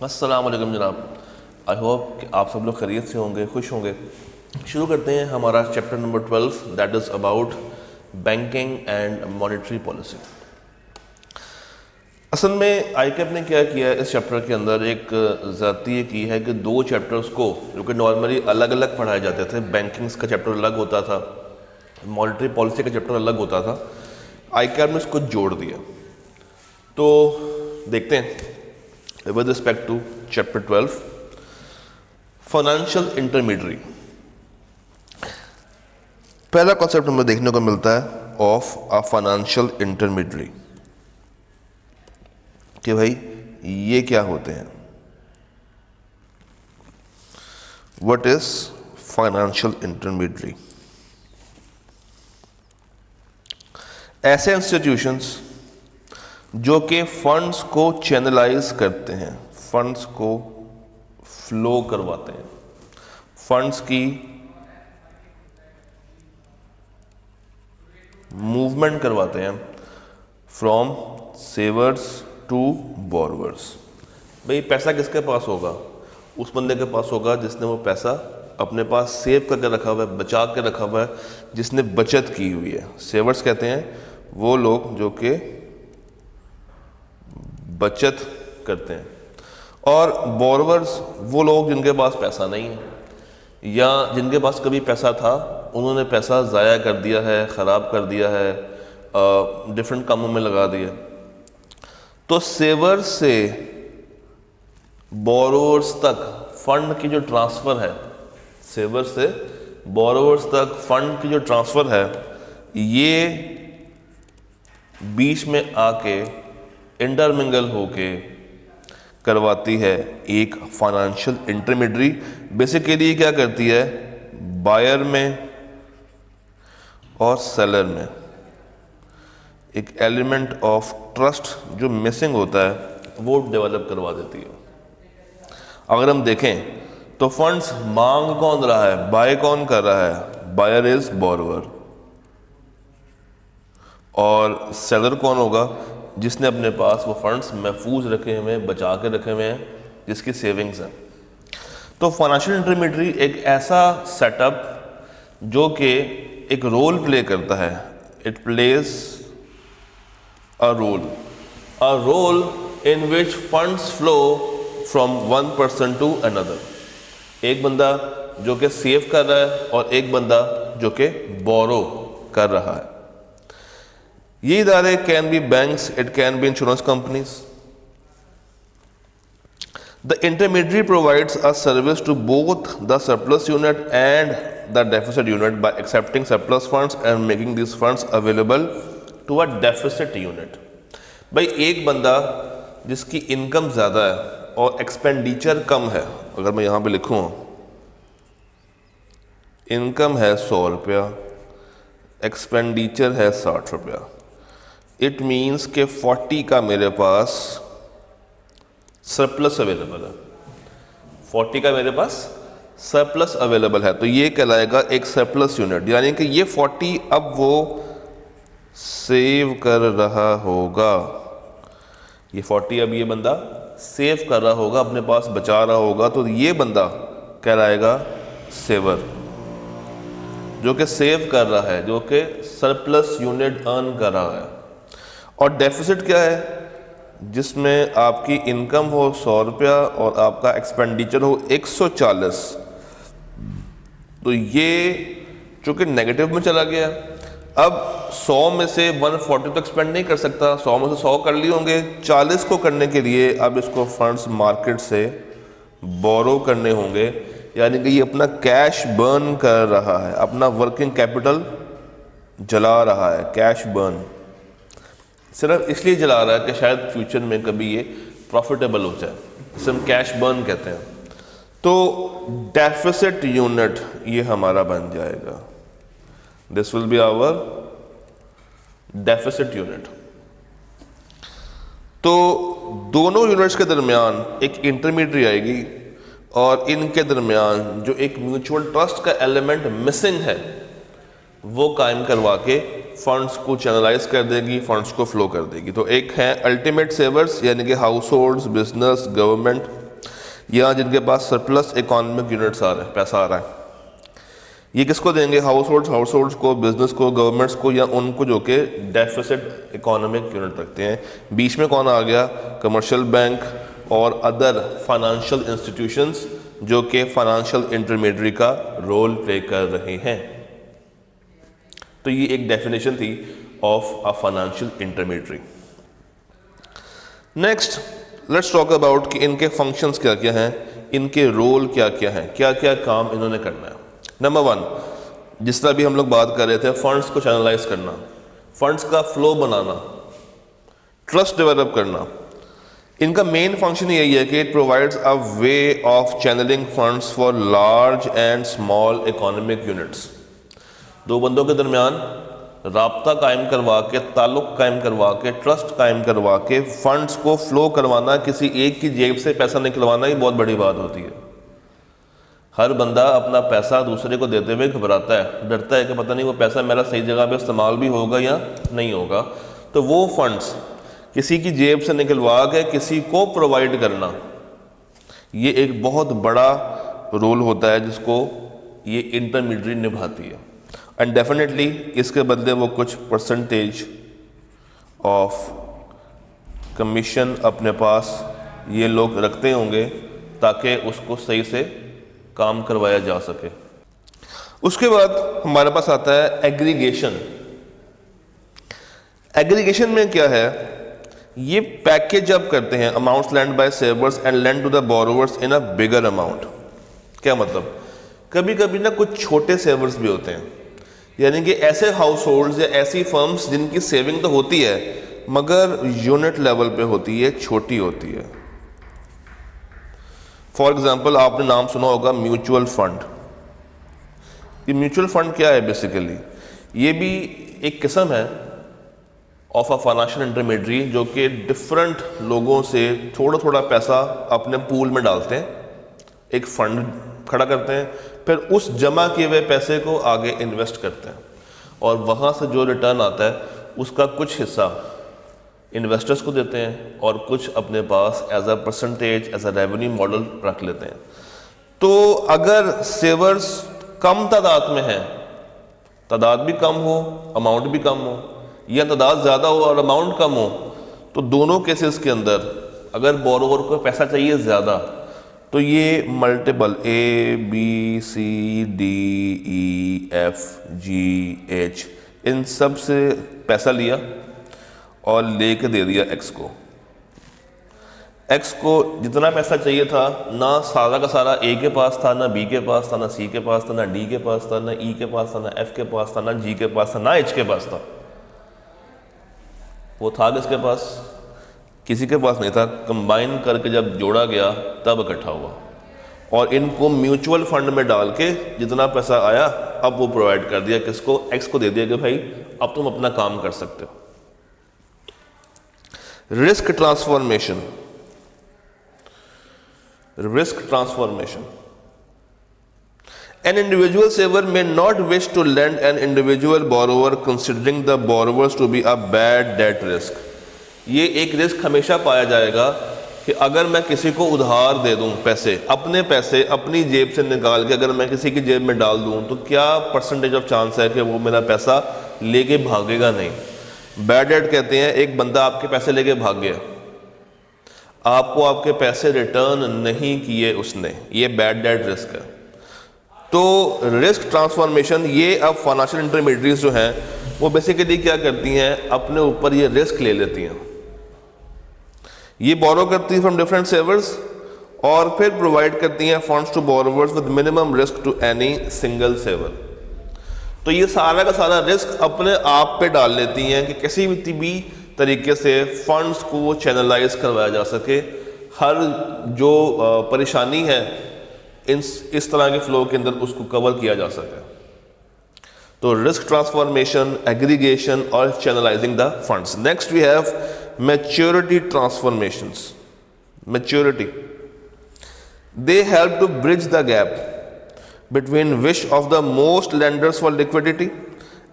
अस्सलाम वालेकुम जनाब। आई होप कि आप सब लोग खैरियत से होंगे, खुश होंगे। शुरू करते हैं हमारा chapter number 12 that is about banking and monetary policy. असल में आईकैप ने क्या किया है इस चैप्टर के अंदर, एक ज़्यादती ये की है कि दो चैप्टर्स को जो कि नॉर्मली अलग अलग पढ़ाए जाते थे, बैंकिंग्स का चैप्टर अलग होता था, मॉनेटरी पॉलिसी का चैप्टर अलग होता था, आईकैप ने इसको जोड़ दिया। तो देखते हैं with respect to chapter 12 financial intermediary. पहला कॉन्सेप्ट हमें देखने को मिलता है ऑफ अ फाइनेंशियल इंटरमीडियरी कि भाई ये क्या होते हैं। What is financial intermediary? ऐसे इंस्टीट्यूशंस जो कि फंड्स को चैनलाइज करते हैं, फंड्स को फ्लो करवाते हैं, फंड्स की मूवमेंट करवाते हैं फ्रॉम सेवर्स टू बोरोवर्स। भाई पैसा किसके पास होगा? उस बंदे के पास होगा जिसने वो पैसा अपने पास सेव करके रखा हुआ है, बचा के रखा हुआ है, जिसने बचत की हुई है। सेवर्स कहते हैं वो लोग जो कि बचत करते हैं, और बोरोवर्स वो लोग जिनके पास पैसा नहीं है या जिनके पास कभी पैसा था उन्होंने पैसा ज़ाया कर दिया है, ख़राब कर दिया है, डिफरेंट कामों में लगा दिया। तो सेवर्स से बोरोवर्स तक फंड की जो ट्रांसफ़र है, सेवर्स से बोरोवर्स तक फंड की जो ट्रांसफ़र है, ये बीच में आके इंटरमिंगल होके करवाती है एक फाइनेंशियल इंटरमीडियरी। बेसिकली क्या करती है, बायर में और सेलर में एक एलिमेंट ऑफ ट्रस्ट जो मिसिंग होता है वो डेवलप करवा देती है। अगर हम देखें तो फंड्स मांग कौन रहा है, बाय कौन कर रहा है? Buyer is borrower. और सेलर कौन होगा? जिसने अपने पास वो फंड्स महफूज रखे हुए हैं, बचा के रखे हुए हैं, जिसकी सेविंग्स हैं। तो फाइनेंशियल इंटरमीडियरी एक ऐसा सेटअप जो कि एक रोल प्ले करता है। It plays a role in which funds flow from one person to another. एक बंदा जो कि सेव कर रहा है और एक बंदा जो कि बोरो कर रहा है। ये इदारे can be banks, it can be insurance companies. The intermediary provides a service to both the surplus unit and the deficit unit by accepting surplus funds and making this funds available to a deficit unit. भाई एक बंदा जिसकी income ज़्यादा है और expenditure कम है, अगर मैं यहाँ पे लिखूँ इनकम है 100 रुपया, एक्सपेंडिचर है 60 रुपया, इट मीन्स के 40 का मेरे पास सरप्लस अवेलेबल है, 40 का मेरे पास सरप्लस अवेलेबल है। तो ये कहलाएगा एक सरप्लस यूनिट, यानी कि ये 40 अब वो सेव कर रहा होगा, ये 40 अब ये बंदा सेव कर रहा होगा, अपने पास बचा रहा होगा। तो ये बंदा कहलाएगा सेवर, जो कि सेव कर रहा है, जो कि सरप्लस यूनिट अर्न कर रहा है। और डेफिसिट क्या है? जिसमें आपकी इनकम हो 100 रुपया और आपका एक्सपेंडिचर हो 140। तो ये चूँकि नेगेटिव में चला गया, अब 100 में से 140 तो एक्सपेंड नहीं कर सकता, 100 में से 100 कर लिए होंगे, 40 को करने के लिए अब इसको फंड्स मार्केट से बोरो करने होंगे, यानी कि ये अपना कैश बर्न कर रहा है, अपना वर्किंग कैपिटल जला रहा है। कैश बर्न सिर्फ इसलिए जला रहा है कि शायद फ्यूचर में कभी ये प्रॉफिटेबल हो जाए, इसे हम कैश बर्न कहते हैं। तो डेफिसिट यूनिट ये हमारा बन जाएगा, this will be our deficit unit. तो दोनों यूनिट्स के दरमियान एक इंटरमीडियरी आएगी और इनके दरमियान जो एक म्यूचुअल ट्रस्ट का एलिमेंट मिसिंग है वो कायम करवा के फंड्स को चैनलाइज कर देगी, फंड्स को फ्लो कर देगी। तो एक है अल्टीमेट सेवर्स, यानी कि हाउस होल्ड्स, बिजनेस, गवर्नमेंट, या जिनके पास सरप्लस इकोनॉमिक यूनिट्स आ रहे हैं, पैसा आ रहा है, ये किसको देंगे? हाउस होल्ड्स को, बिजनेस को, गवर्नमेंट्स को, या उनको जो कि डेफिसिट इकोनॉमिक यूनिट रखते हैं। बीच में कौन आ गया? कमर्शियल बैंक और अदर फाइनेंशियल इंस्टीट्यूशंस जो कि फाइनेंशियल इंटरमीडियरी का रोल प्ले कर रहे हैं। तो ये एक डेफिनेशन थी of a financial intermediary. Next let's talk about कि इनके फंक्शंस क्या क्या हैं, इनके रोल क्या क्या हैं, क्या क्या काम इन्होंने करना है। नंबर 1, जिस तरह भी हम लोग बात कर रहे थे, फंड्स को चैनलाइज करना, फंड्स का फ्लो बनाना, ट्रस्ट डेवलप करना। इनका मेन फंक्शन यही है कि it provides a way of channelling funds for large and small economic units. दो बंदों के दरमियान राब्ता कायम करवा के, ताल्लुक कायम करवा के, ट्रस्ट कायम करवा के फंड्स को फ्लो करवाना, किसी एक की जेब से पैसा निकलवाना ही बहुत बड़ी बात होती है। हर बंदा अपना पैसा दूसरे को देते हुए घबराता है, डरता है कि पता नहीं वो पैसा मेरा सही जगह पे इस्तेमाल भी होगा या नहीं होगा। तो वो फंड्स किसी की जेब से निकलवा के किसी को प्रोवाइड करना, ये एक बहुत बड़ा रोल होता है जिसको ये इंटरमीडियरी निभाती है। एंड डेफिनेटली इसके बदले वो कुछ परसेंटेज ऑफ कमीशन अपने पास ये लोग रखते होंगे ताकि उसको सही से काम करवाया जा सके। उसके बाद हमारे पास आता है एग्रीगेशन। एग्रीगेशन में क्या है? ये पैकेज अप करते हैं amounts lend by savers and lend to the borrowers in a bigger amount. क्या मतलब? कभी कभी ना कुछ छोटे सेवर्स भी होते हैं, यानी कि ऐसे हाउस होल्ड्स या ऐसी फर्म्स जिनकी सेविंग तो होती है मगर यूनिट लेवल पे होती है, छोटी होती है। फॉर एग्जाम्पल आपने नाम सुना होगा म्यूचुअल फंड। ये म्यूचुअल फंड क्या है? बेसिकली ये भी एक किस्म है ऑफ अ फाइनेंशियल इंटरमीडियरी जो कि डिफरेंट लोगों से थोड़ा थोड़ा पैसा अपने पूल में डालते हैं, एक फंड खड़ा करते हैं, फिर उस जमा किए हुए पैसे को आगे इन्वेस्ट करते हैं और वहाँ से जो रिटर्न आता है उसका कुछ हिस्सा इन्वेस्टर्स को देते हैं और कुछ अपने पास as a percentage, as a revenue model रख लेते हैं। तो अगर सेवर्स कम तादाद में हैं, तादाद भी कम हो, अमाउंट भी कम हो, या तादाद ज़्यादा हो और अमाउंट कम हो, तो दोनों केसेस के अंदर अगर बोरोवर को पैसा चाहिए ज़्यादा तो ये मल्टीपल ABCDEFGH इन सब से पैसा लिया और लेके दे दिया एक्स को। एक्स को जितना पैसा चाहिए था ना सारा का सारा ए के पास था, ना बी के पास था, ना सी के पास था, ना डी के पास था, ना ई के पास था, ना एफ के पास था, ना जी के पास था, ना एच के पास था। वो था किसके पास? किसी के पास नहीं था। कंबाइन करके जब जोड़ा गया तब इकट्ठा हुआ और इनको म्यूचुअल फंड में डाल के जितना पैसा आया अब वो प्रोवाइड कर दिया किसको? एक्स को दे दिया कि भाई अब तुम अपना काम कर सकते हो। Risk transformation. Risk transformation. An individual saver may not wish to lend an individual borrower considering the borrowers to be a bad debt risk. ये एक रिस्क हमेशा पाया जाएगा कि अगर मैं किसी को उधार दे दूं पैसे अपनी जेब से निकाल के अगर मैं किसी की जेब में डाल दूं तो क्या परसेंटेज ऑफ चांस है कि वो मेरा पैसा लेके भागेगा? नहीं। बैड डेट कहते हैं एक बंदा आपके पैसे लेके भाग गया, आपको आपके पैसे रिटर्न नहीं किए उसने, ये बैड डेट रिस्क है। तो रिस्क ट्रांसफॉर्मेशन, ये अब फाइनेंशियल इंटरमीडियरीज जो हैं वो बेसिकली क्या करती हैं? अपने ऊपर ये रिस्क ले लेती हैं, ये बोरो करती हैं फ्रॉम डिफरेंट सेवर्स और फिर प्रोवाइड करती हैं funds to borrowers with minimum risk to any single saver. तो ये सारा का सारा रिस्क अपने आप पे डाल लेती हैं कि किसी भी तरीके से फंड्स को चैनलाइज करवाया जा सके, हर जो परेशानी है इस तरह के फ्लो के अंदर उसको कवर किया जा सके। तो रिस्क ट्रांसफॉर्मेशन, एग्रीगेशन और channelizing the funds. Next we have maturity transformations. Maturity, they help to bridge the gap between wish of the most lenders for liquidity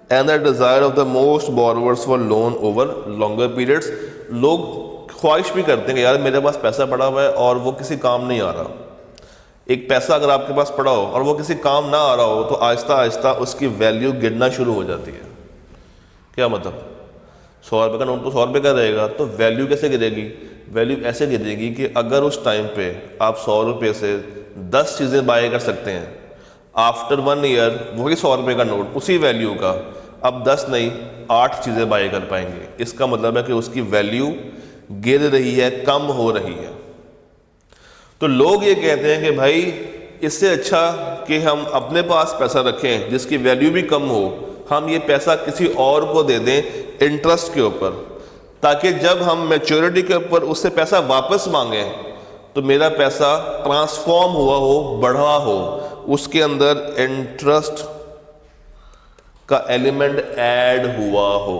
and the desire of the most borrowers for loan over longer periods। लोग ख्वाहिश भी करते हैं कि यार मेरे पास पैसा पड़ा हुआ है और वो किसी काम नहीं आ रहा, एक पैसा अगर आपके पास पड़ा हो और वो किसी काम ना आ रहा हो तो आहिस्ता आहिस्ता उसकी वैल्यू गिरना शुरू हो जाती है। क्या मतलब, 100 रुपये का नोट तो 100 रुपये का रहेगा, तो वैल्यू कैसे गिरेगी? वैल्यू ऐसे गिरेगी कि अगर उस टाइम पे आप 100 रुपये से 10 चीज़ें बाय कर सकते हैं, आफ्टर 1 ईयर वही 100 रुपये का नोट उसी वैल्यू का अब 10 नहीं 8 चीज़ें बाय कर पाएंगे। इसका मतलब है कि उसकी वैल्यू गिर रही है, कम हो रही है। तो लोग ये कहते हैं कि भाई इससे अच्छा कि हम अपने पास पैसा रखें जिसकी वैल्यू भी कम हो, हम ये पैसा किसी और को दे दें इंटरेस्ट के ऊपर, ताकि जब हम मैच्योरिटी के ऊपर उससे पैसा वापस मांगें तो मेरा पैसा ट्रांसफॉर्म हुआ हो, बढ़ा हो, उसके अंदर इंटरेस्ट का एलिमेंट ऐड हुआ हो।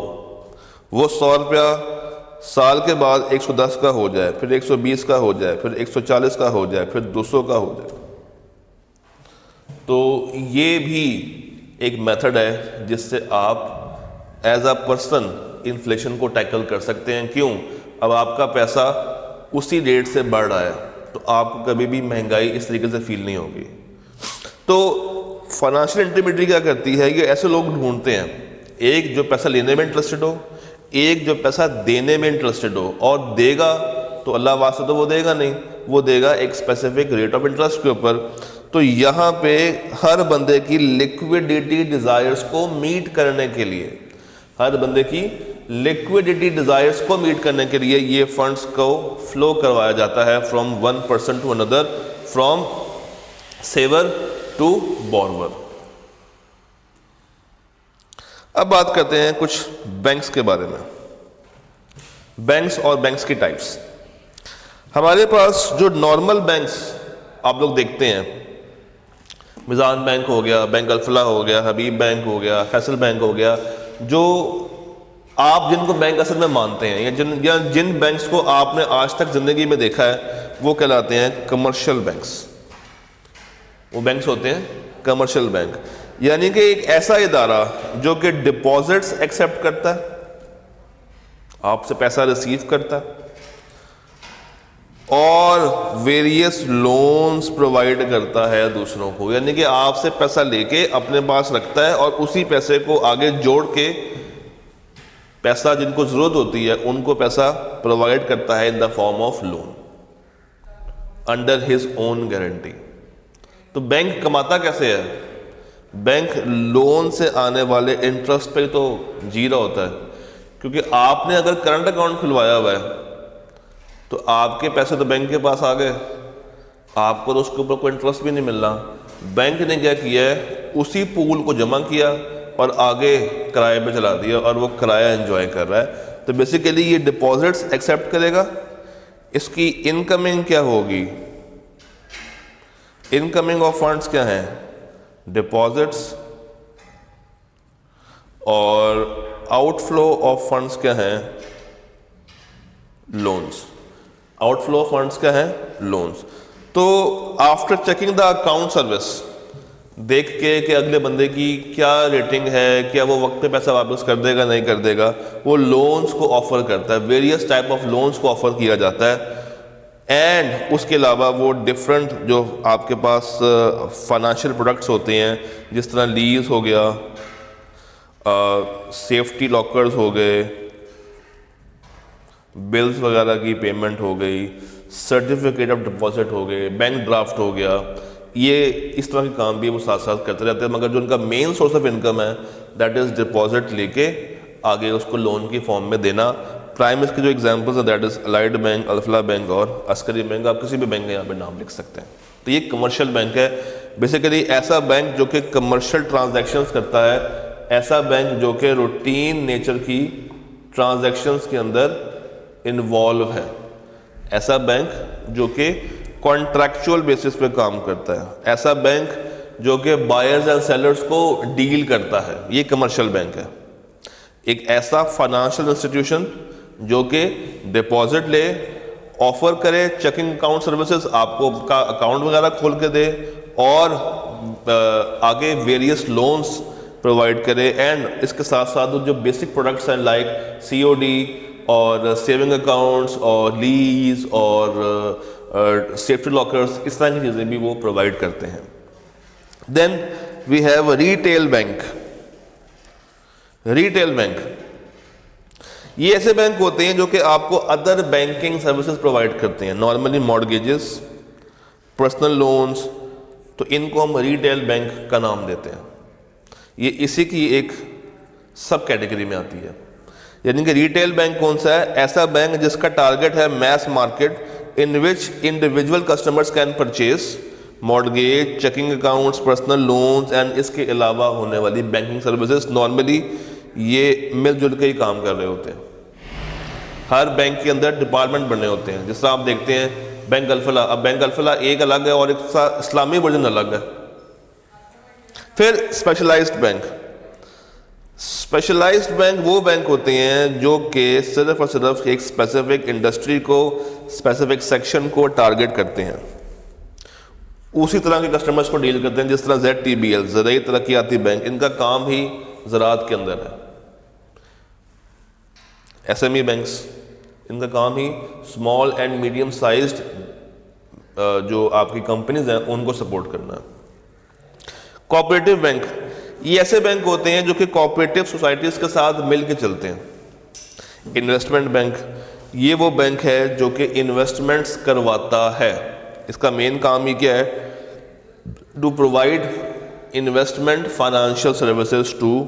वो 100 रुपया साल के बाद 110 का हो जाए, फिर 120 का हो जाए, फिर 140 का हो जाए, फिर 200 का हो जाए। तो ये भी एक मेथड है जिससे आप एज अ पर्सन इन्फ्लेशन को टैकल कर सकते हैं। क्यों? अब आपका पैसा उसी रेट से बढ़ रहा है तो आपको कभी भी महंगाई इस तरीके से फील नहीं होगी। तो फाइनेंशियल इंटरमीडिएटरी क्या करती है, ये ऐसे लोग ढूंढते हैं, एक जो पैसा लेने में इंटरेस्टेड हो, एक जो पैसा देने में इंटरेस्टेड हो, और देगा तो अल्लाह वास्ते तो वो देगा नहीं, वो देगा एक स्पेसिफिक रेट ऑफ इंटरेस्ट के ऊपर। तो यहाँ पे हर बंदे की लिक्विडिटी डिज़ायर्स को मीट करने के लिए, हर बंदे की लिक्विडिटी डिज़ायर्स को मीट करने के लिए ये फंड्स को फ्लो करवाया जाता है from one person to another, from saver to borrower. अब बात करते हैं कुछ बैंक्स के बारे में, बैंक्स और बैंक्स की टाइप्स। हमारे पास जो नॉर्मल बैंक्स आप लोग देखते हैं, मिजान बैंक हो गया, बैंक अल्फला हो गया, हबीब बैंक हो गया, फैसल बैंक हो गया, जो आप जिनको बैंक असल में मानते हैं या जिन बैंक्स को आपने आज तक ज़िंदगी में देखा है, वो कहलाते हैं कमर्शियल बैंक्स। वो बैंक्स होते हैं कमर्शियल बैंक, यानी कि एक ऐसा इदारा जो कि डिपॉजिट्स एक्सेप्ट करता है, आपसे पैसा रिसीव करता है और वेरियस लोन्स प्रोवाइड करता है दूसरों को। यानी कि आपसे पैसा लेके अपने पास रखता है और उसी पैसे को आगे जोड़ के पैसा जिनको जरूरत होती है उनको पैसा प्रोवाइड करता है in the form of loan under his own guarantee. तो बैंक कमाता कैसे है? बैंक लोन से आने वाले इंटरेस्ट पे तो जी रहा होता है, क्योंकि आपने अगर करंट अकाउंट खुलवाया हुआ है तो आपके पैसे तो बैंक के पास आ गए, आपको तो उसके ऊपर कोई इंटरेस्ट भी नहीं मिल रहा। बैंक ने क्या किया है, उसी पूल को जमा किया और आगे किराए पे चला दिया और वो किराया एंजॉय कर रहा है। तो बेसिकली ये डिपॉजिट्स एक्सेप्ट करेगा, इसकी इनकमिंग क्या होगी, इनकमिंग ऑफ फंड्स क्या है, डिपॉजिट्स, और आउटफ्लो ऑफ फंड्स क्या है, लोन्स। आउटफ्लो ऑफ फंड्स क्या है, लोन्स। तो after checking the account service, देख के कि अगले बंदे की क्या रेटिंग है, क्या वो वक्त पे पैसा वापस कर देगा नहीं कर देगा, वो लोन्स को ऑफर करता है, वेरियस टाइप ऑफ लोन्स को ऑफर किया जाता है। एंड उसके अलावा वो डिफरेंट जो आपके पास फाइनेंशियल प्रोडक्ट्स होते हैं, जिस तरह लीज हो गया, सेफ्टी लॉकर्स हो गए, बिल्स वगैरह की पेमेंट हो गई, सर्टिफिकेट ऑफ डिपॉजिट हो गए, बैंक ड्राफ्ट हो गया, ये इस तरह के काम भी वो साथ साथ करते रहते हैं। मगर जो उनका मेन सोर्स ऑफ इनकम है दैट इज़ डिपॉजिट लेके आगे उसको लोन की फॉर्म में देना। प्राइम इसके जो एग्जांपल्स है that is allied bank, Alfalah bank और अस्करी बैंक। आप किसी भी बैंक का यहाँ पे नाम लिख सकते हैं। तो ये कमर्शियल बैंक है, बेसिकली ऐसा बैंक जो कि कमर्शियल ट्रांजैक्शंस करता है, ऐसा बैंक जो कि रूटीन नेचर की ट्रांजैक्शंस के अंदर इन्वॉल्व है, ऐसा बैंक जो कि कॉन्ट्रैक्चुअल बेसिस पे काम करता है, ऐसा बैंक जो कि बायर्स एंड सेलर्स को डील करता है, ये कमर्शियल बैंक है। एक ऐसा फाइनेंशियल इंस्टीट्यूशन जो कि डिपॉजिट ले, ऑफर करे चेकिंग अकाउंट सर्विसेज, आपको का अकाउंट वगैरह खोल के दे और आगे वेरियस लोन्स प्रोवाइड करे। एंड इसके साथ साथ जो बेसिक प्रोडक्ट्स हैं लाइक COD और सेविंग अकाउंट्स और लीज और सेफ्टी लॉकर्स, इस तरह की चीज़ें भी वो प्रोवाइड करते हैं। Then we have retail bank. Retail bank ये ऐसे बैंक होते हैं जो कि आपको अदर बैंकिंग सर्विसेज प्रोवाइड करते हैं, नॉर्मली मॉर्गेजेस, पर्सनल लोन्स, तो इनको हम रिटेल बैंक का नाम देते हैं। ये इसी की एक सब कैटेगरी में आती है। यानी कि रिटेल बैंक कौन सा है? ऐसा बैंक जिसका टारगेट है mass market in which individual customers can purchase mortgage, checking accounts, personal loans and इसके अलावा होने वाली बैंकिंग सर्विसेज। नॉर्मली ये मिलजुल के ही काम कर रहे होते हैं। हर बैंक के अंदर डिपार्टमेंट बने होते हैं, जिस तरह आप देखते हैं बैंक अल्फला। अब बैंक अल्फला एक अलग है और एक इस्लामी वर्जन अलग है। फिर स्पेशलाइज्ड बैंक। स्पेशलाइज्ड बैंक वो बैंक होते हैं जो कि सिर्फ और सिर्फ एक स्पेसिफिक इंडस्ट्री को, स्पेसिफिक सेक्शन को टारगेट करते हैं, उसी तरह के कस्टमर्स को डील करते हैं। जिस तरह ZTBL, ज़राई तरक्याती बैंक, इनका काम ही ज़राअत के अंदर है। SME बैंक्स, इनका काम ही स्मॉल एंड मीडियम साइज्ड जो आपकी कंपनीज हैं उनको सपोर्ट करना है। कोऑपरेटिव बैंक ये ऐसे बैंक होते हैं जो कि कोऑपरेटिव सोसाइटीज़ के साथ मिल के चलते हैं। इन्वेस्टमेंट बैंक ये वो बैंक है जो कि इन्वेस्टमेंट्स करवाता है। इसका मेन काम ही क्या है? To provide investment financial services to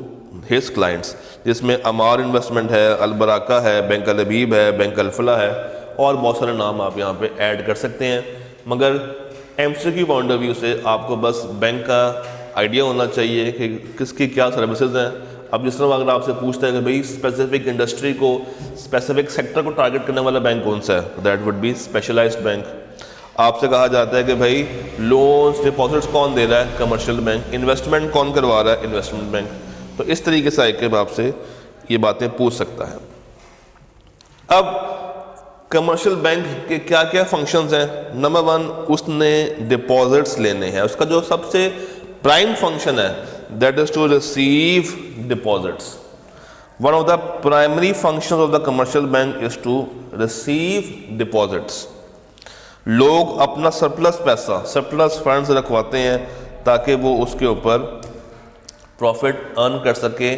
his clients, जिसमें अमार इन्वेस्टमेंट है, अलबराका है, बैंक अल हबीब है, बैंक अल्फला है और बहुत सारे नाम आप यहाँ पे ऐड कर सकते हैं। मगर MCQ पॉइंट ऑफ व्यू से आपको बस बैंक का आइडिया होना चाहिए कि किसकी क्या सर्विसेज हैं। अब जिस तरह अगर आपसे पूछता है कि भाई स्पेसिफिक इंडस्ट्री को, स्पेसिफिक सेक्टर को टारगेट करने वाला बैंक कौन सा है, that would be specialized bank. आपसे कहा जाता है कि भाई लोन्स डिपॉजिट्स कौन दे रहा है, कमर्शियल बैंक। इन्वेस्टमेंट कौन करवा रहा है, इन्वेस्टमेंट बैंक। तो इस तरीके से आके आपसे ये बातें पूछ सकता है। अब कमर्शियल बैंक के क्या क्या फंक्शंस हैं? नंबर 1, उसने डिपॉजिट्स लेने हैं। उसका जो सबसे प्राइम फंक्शन है that is to receive deposits. One of the primary functions of the commercial bank is to receive deposits. लोग अपना सरप्लस पैसा, सरप्लस फंड्स रखवाते हैं ताकि वो उसके ऊपर प्रॉफिट अर्न कर सके,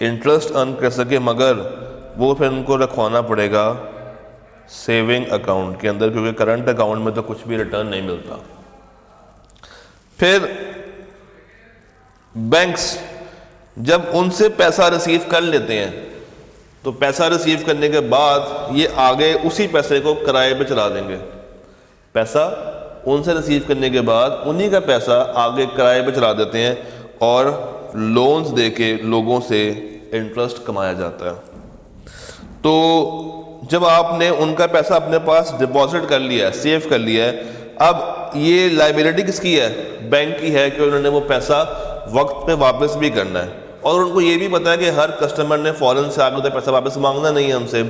इंटरेस्ट अर्न कर सके, मगर वो फिर उनको रखवाना पड़ेगा सेविंग अकाउंट के अंदर, क्योंकि करंट अकाउंट में तो कुछ भी रिटर्न नहीं मिलता। फिर बैंक्स जब उनसे पैसा रिसीव कर लेते हैं तो पैसा रिसीव करने के बाद ये आगे उसी पैसे को किराए पे चला देंगे। पैसा उनसे रिसीव करने के बाद उन्हीं का पैसा आगे किराए पे चला देते हैं और लोन्स देके लोगों से इंटरेस्ट कमाया जाता है। तो जब आपने उनका पैसा अपने पास डिपॉजिट कर लिया है, सेव कर लिया है, अब ये लायबिलिटी किसकी है? बैंक की है कि उन्होंने वो पैसा वक्त पे वापस भी करना है। और उनको ये भी पता है कि हर कस्टमर ने फॉरेन से आकर पैसा वापस मांगना नहीं है हमसे।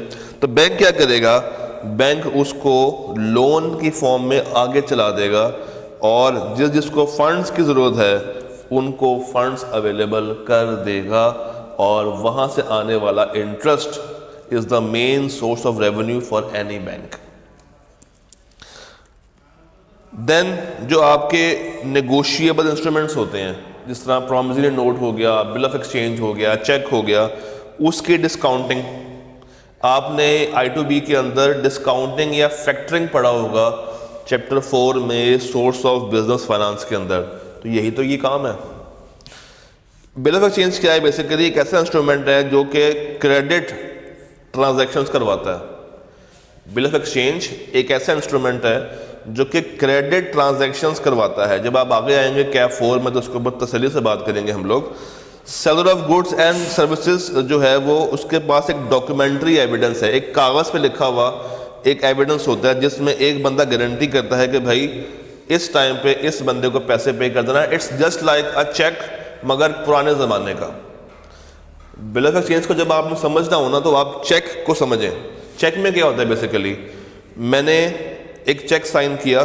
तो बैंक क्या करेगा? बैंक उसको लोन की फॉर्म में आगे चला देगा और जिसको फंड्स की ज़रूरत है उनको फंड्स अवेलेबल कर देगा और वहाँ से आने वाला interest is the main source of revenue for any bank. Then जो आपके negotiable instruments होते हैं, जिस तरह promissory note हो गया, bill of exchange हो गया, चेक हो गया, उसकी डिस्काउंटिंग आपने I2B के अंदर डिस्काउंटिंग या फैक्टरिंग पढ़ा होगा चैप्टर 4 में सोर्स ऑफ बिजनेस फाइनेंस के अंदर। तो यही तो ये काम है। बिल ऑफ एक्सचेंज क्या है? बेसिकली एक ऐसा इंस्ट्रूमेंट है जो कि क्रेडिट ट्रांजैक्शंस करवाता है। बिल ऑफ एक्सचेंज एक ऐसा इंस्ट्रूमेंट है जो कि क्रेडिट ट्रांजैक्शंस करवाता है। जब आप आगे आएंगे कैप 4 में तो उसके ऊपर तसल्ली से बात करेंगे हम लोग। Seller of goods and services जो है वो उसके पास एक डॉक्यूमेंट्री एविडेंस है, एक कागज़ पे लिखा हुआ एक एविडेंस होता है जिसमें एक बंदा गारंटी करता है कि भाई इस टाइम पे इस बंदे को पैसे पे कर देना। It's just like a cheque, मगर पुराने ज़माने का। बिल ऑफ एक्सचेंज को जब आपने समझना हो ना तो आप चेक को समझें। चेक में क्या होता है? बेसिकली मैंने एक चेक साइन किया,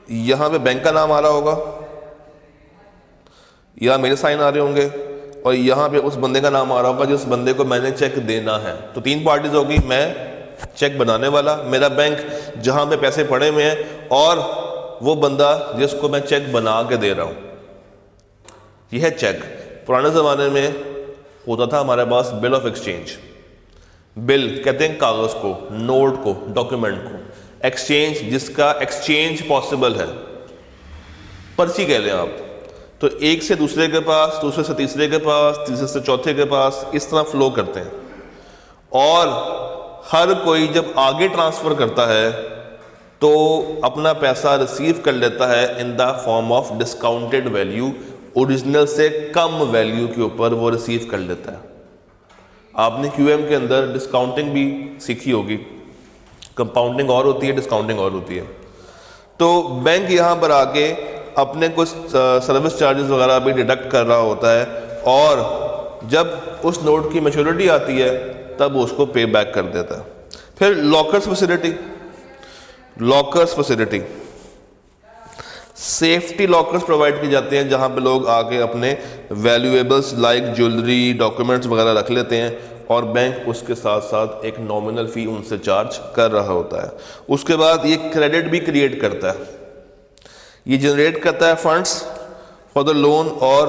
यहाँ पे बैंक का नाम आ रहा होगा, यहाँ मेरे साइन आ रहे होंगे और यहाँ पे उस बंदे का नाम आ रहा होगा जिस बंदे को मैंने चेक देना है। तो 3 पार्टीज होगी, मैं, चेक बनाने वाला मेरा बैंक जहां पे पैसे पड़े हुए हैं, और वो बंदा जिसको मैं चेक बना के दे रहा हूं, यह है चेक। पुराने ज़माने में होता था हमारे पास बिल ऑफ एक्सचेंज। बिल कहते हैं कागज़ को, नोट को, डॉक्यूमेंट को। एक्सचेंज जिसका एक्सचेंज पॉसिबल है, पर्ची कह लें आप। तो एक से दूसरे के पास, दूसरे से तीसरे के पास, तीसरे से चौथे के पास, इस तरह फ्लो करते हैं। और हर कोई जब आगे ट्रांसफ़र करता है तो अपना पैसा रिसीव कर लेता है in the form of discounted value, original से कम वैल्यू के ऊपर वो रिसीव कर लेता है। आपने क्यूएम के अंदर डिस्काउंटिंग भी सीखी होगी, कंपाउंडिंग और होती है, डिस्काउंटिंग और होती है। तो बैंक यहाँ पर आके अपने कुछ सर्विस चार्जेस वगैरह भी डिडक्ट कर रहा होता है, और जब उस नोट की मैच्योरिटी आती है तब उसको पे बैक कर देता है। फिर lockers facility. Lockers facility, safety lockers provide किए जाते हैं जहां पे लोग आके अपने वैल्यूएबल्स लाइक ज्वेलरी, डॉक्यूमेंट्स वगैरह रख लेते हैं, और बैंक उसके साथ साथ एक नॉमिनल फ़ी उनसे चार्ज कर रहा होता है। उसके बाद ये क्रेडिट भी क्रिएट करता है, ये जनरेट करता है फंड्स फॉर द लोन, और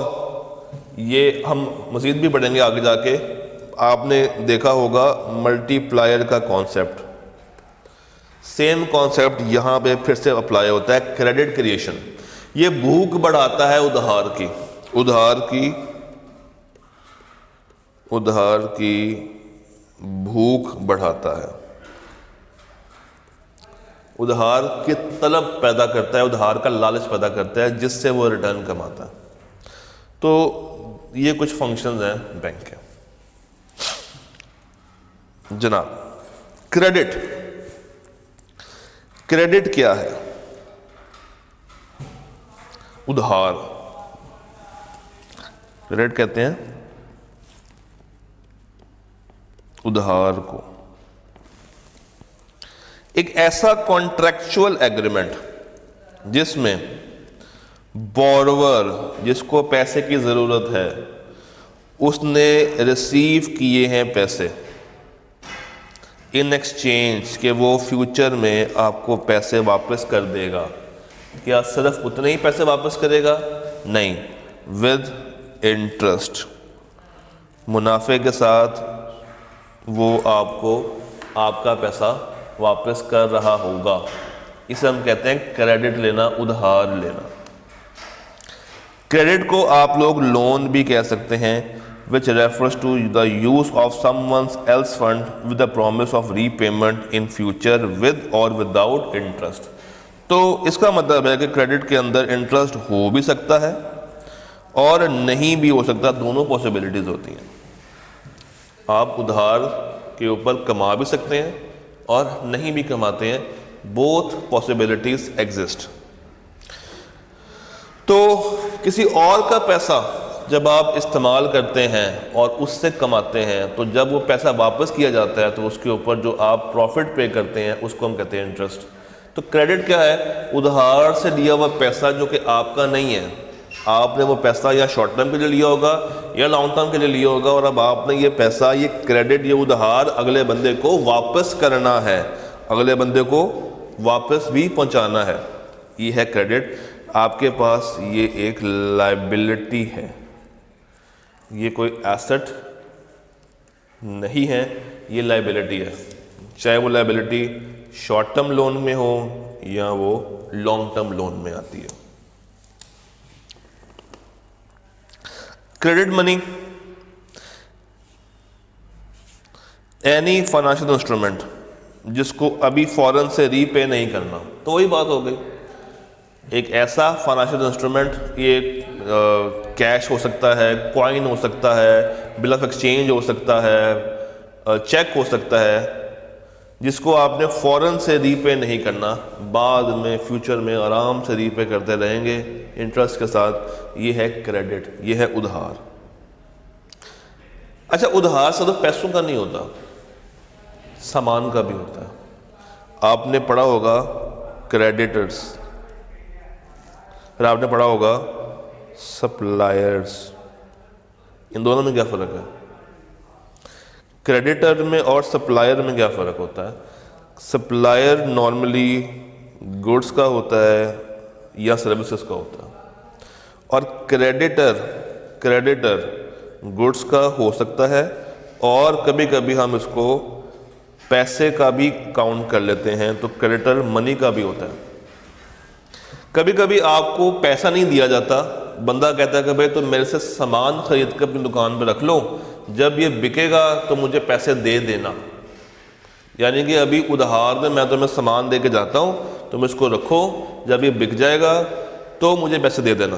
ये हम मज़ीद भी पढ़ेंगे आगे जाके। आपने देखा होगा मल्टीप्लायर का कॉन्सेप्ट, सेम कॉन्सेप्ट यहाँ पे फिर से अप्लाई होता है, क्रेडिट क्रिएशन। ये भूख बढ़ाता है उधार की, उधार की भूख बढ़ाता है, उधार की तलब पैदा करता है, उधार का लालच पैदा करता है, जिससे वो रिटर्न कमाता है। तो ये कुछ फंक्शंस हैं बैंक के। जनाब, क्रेडिट, क्रेडिट क्या है? उधार, क्रेडिट कहते हैं उधार को। एक ऐसा कॉन्ट्रैक्चुअल एग्रीमेंट जिसमें बोरोवर, जिसको पैसे की ज़रूरत है, उसने रिसीव किए हैं पैसे इन एक्सचेंज के वो फ्यूचर में आपको पैसे वापस कर देगा। क्या सिर्फ उतने ही पैसे वापस करेगा? नहीं, विद इंटरेस्ट, मुनाफे के साथ वो आपको आपका पैसा वापस कर रहा होगा। इसे हम कहते हैं क्रेडिट लेना, उधार लेना। क्रेडिट को आप लोग लोन भी कह सकते हैं, which refers to the use of someone else fund with the promise of repayment in future with or without interest। तो इसका मतलब है कि क्रेडिट के अंदर इंटरेस्ट हो भी सकता है और नहीं भी हो सकता, दोनों पॉसिबिलिटीज होती हैं। आप उधार के ऊपर कमा भी सकते हैं और नहीं भी कमाते हैं, बोथ पॉसिबिलिटीज एग्जिस्ट। तो किसी और का पैसा जब आप इस्तेमाल करते हैं और उससे कमाते हैं, तो जब वो पैसा वापस किया जाता है तो उसके ऊपर जो आप प्रॉफिट पे करते हैं उसको हम कहते हैं इंटरेस्ट। तो क्रेडिट क्या है? उधार से लिया हुआ पैसा जो कि आपका नहीं है। आपने वो पैसा या शॉर्ट टर्म के लिए लिया होगा या लॉन्ग टर्म के लिए लिया होगा, और अब आपने ये पैसा, ये क्रेडिट, ये उधार अगले बंदे को वापस करना है, अगले बंदे को वापस भी पहुंचाना है। ये है क्रेडिट। आपके पास ये एक लायबिलिटी है, ये कोई एसेट नहीं है, ये लायबिलिटी है। चाहे वो लायबिलिटी शॉर्ट टर्म लोन में हो या वो लॉन्ग टर्म लोन में आती है। Credit money, any financial instrument जिसको अभी फौरन से रीपे नहीं करना। तो वही बात हो गई, एक ऐसा फाइनेंशियल इंस्ट्रूमेंट, ये कैश हो सकता है, कॉइन हो सकता है, बिल ऑफ एक्सचेंज हो सकता है, चेक हो सकता है, जिसको आपने फ़ौरन से रीपे नहीं करना, बाद में फ्यूचर में आराम से रीपे करते रहेंगे इंटरेस्ट के साथ। ये है क्रेडिट, ये है उधार। अच्छा, उधार सिर्फ पैसों का नहीं होता, सामान का भी होता है। आपने पढ़ा होगा क्रेडिटर्स, फिर आपने पढ़ा होगा सप्लायर्स। इन दोनों में क्या फ़र्क है? क्रेडिटर में और सप्लायर में क्या फ़र्क होता है? सप्लायर नॉर्मली गुड्स का होता है या सर्विसेज का होता है, और क्रेडिटर गुड्स का हो सकता है, और कभी कभी हम इसको पैसे का भी काउंट कर लेते हैं, तो क्रेडिटर मनी का भी होता है। कभी कभी आपको पैसा नहीं दिया जाता, बंदा कहता है कि भाई तुम मेरे से सामान खरीद कर अपनी दुकान पर रख लो, जब ये बिकेगा तो मुझे पैसे दे देना। यानी कि अभी उधार में मैं तुम्हें सामान दे के जाता हूँ, तुम इसको रखो, जब ये बिक जाएगा तो मुझे पैसे दे देना।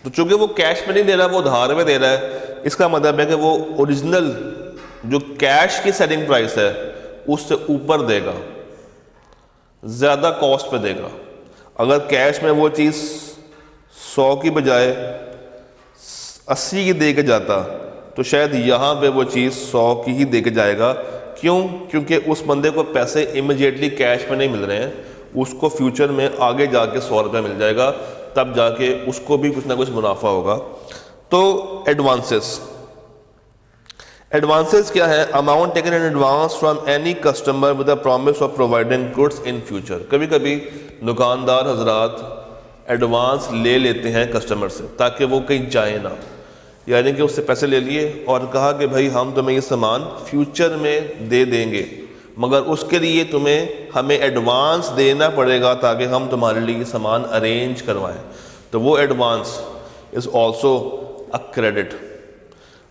तो चूंकि वो कैश में नहीं दे रहा, वो उधार में दे रहा है, इसका मतलब है कि वो ओरिजिनल जो कैश की सेलिंग प्राइस है उससे ऊपर देगा, ज़्यादा कॉस्ट पे देगा। अगर कैश में वो चीज़ 100 की बजाय 80 की दे के जाता, तो शायद यहाँ पे वो चीज़ 100 की ही दे के जाएगा। क्यों? क्योंकि उस बंदे को पैसे इमीडिएटली कैश में नहीं मिल रहे हैं, उसको फ्यूचर में आगे जाके 100 रुपये मिल जाएगा, तब जाके उसको भी कुछ ना कुछ मुनाफा होगा। तो एडवांसेस क्या है? Amount taken in advance from any customer with the promise of providing goods in future. कभी कभी दुकानदार हजरात एडवांस ले लेते हैं कस्टमर से ताकि वो कहीं जाए ना, यानी कि उससे पैसे ले लिए और कहा कि भाई हम तुम्हें ये सामान फ्यूचर में दे देंगे, मगर उसके लिए तुम्हें हमें एडवांस देना पड़ेगा ताकि हम तुम्हारे लिए सामान अरेंज करवाएं। तो वो advance is also a credit.